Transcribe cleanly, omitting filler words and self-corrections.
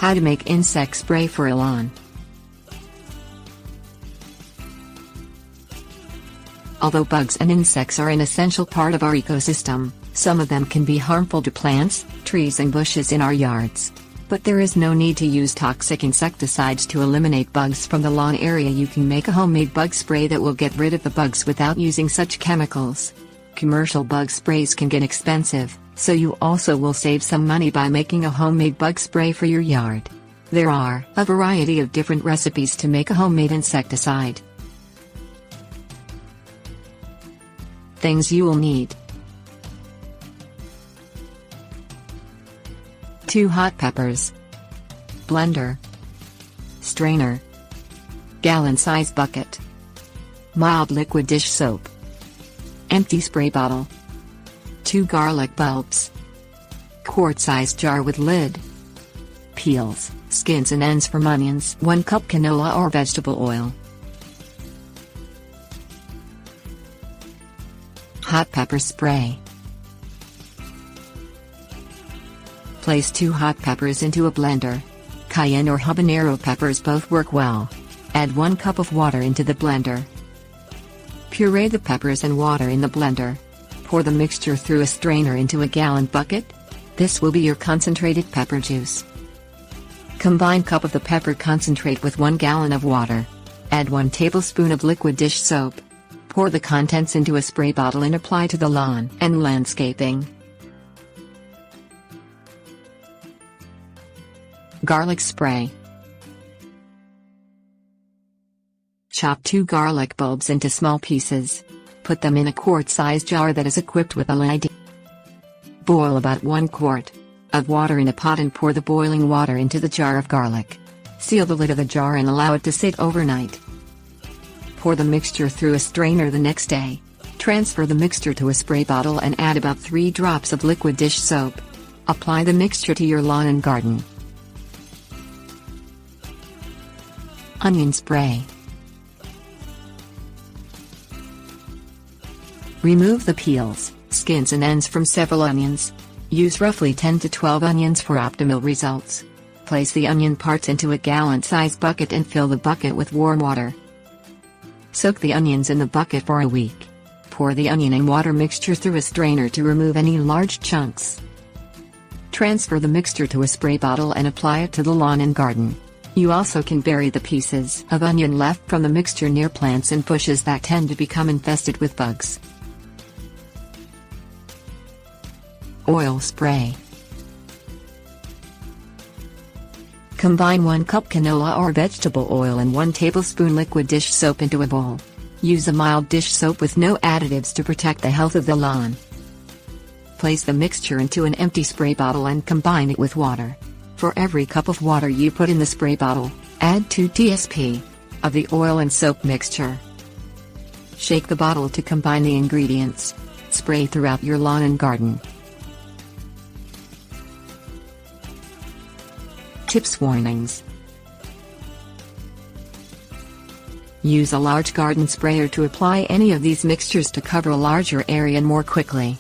How to make insect spray for a lawn. Although bugs and insects are an essential part of our ecosystem, some of them can be harmful to plants, trees and bushes in our yards. But there is no need to use toxic insecticides to eliminate bugs from the lawn area. You can make a homemade bug spray that will get rid of the bugs without using such chemicals. Commercial bug sprays can get expensive, so you also will save some money by making a homemade bug spray for your yard. There are a variety of different recipes to make a homemade insecticide. Things you will need: 2 hot peppers, blender, strainer, gallon-size bucket, mild liquid dish soap, empty spray bottle, 2 garlic bulbs, quart-sized jar with lid, peels, skins and ends from onions, 1 cup canola or vegetable oil. Hot pepper spray. Place 2 hot peppers into a blender. Cayenne or habanero peppers both work well. Add 1 cup of water into the blender. Puree the peppers and water in the blender. Pour the mixture through a strainer into a gallon bucket. This will be your concentrated pepper juice. Combine cup of the pepper concentrate with 1 gallon of water. Add 1 tablespoon of liquid dish soap. Pour the contents into a spray bottle and apply to the lawn and landscaping. Garlic spray. Chop 2 garlic bulbs into small pieces. Put them in a quart-sized jar that is equipped with a lid. Boil about 1 quart of water in a pot and pour the boiling water into the jar of garlic. Seal the lid of the jar and allow it to sit overnight. Pour the mixture through a strainer the next day. Transfer the mixture to a spray bottle and add about 3 drops of liquid dish soap. Apply the mixture to your lawn and garden. Onion spray. Remove the peels, skins and ends from several onions. Use roughly 10 to 12 onions for optimal results. Place the onion parts into a gallon-sized bucket and fill the bucket with warm water. Soak the onions in the bucket for a week. Pour the onion and water mixture through a strainer to remove any large chunks. Transfer the mixture to a spray bottle and apply it to the lawn and garden. You also can bury the pieces of onion left from the mixture near plants and bushes that tend to become infested with bugs. Oil spray. Combine 1 cup canola or vegetable oil and 1 tablespoon liquid dish soap into a bowl. Use a mild dish soap with no additives to protect the health of the lawn. Place the mixture into an empty spray bottle and combine it with water. For every cup of water you put in the spray bottle, add 2 tsp of the oil and soap mixture. Shake the bottle to combine the ingredients. Spray throughout your lawn and garden. Tips warnings. Use a large garden sprayer to apply any of these mixtures to cover a larger area more quickly.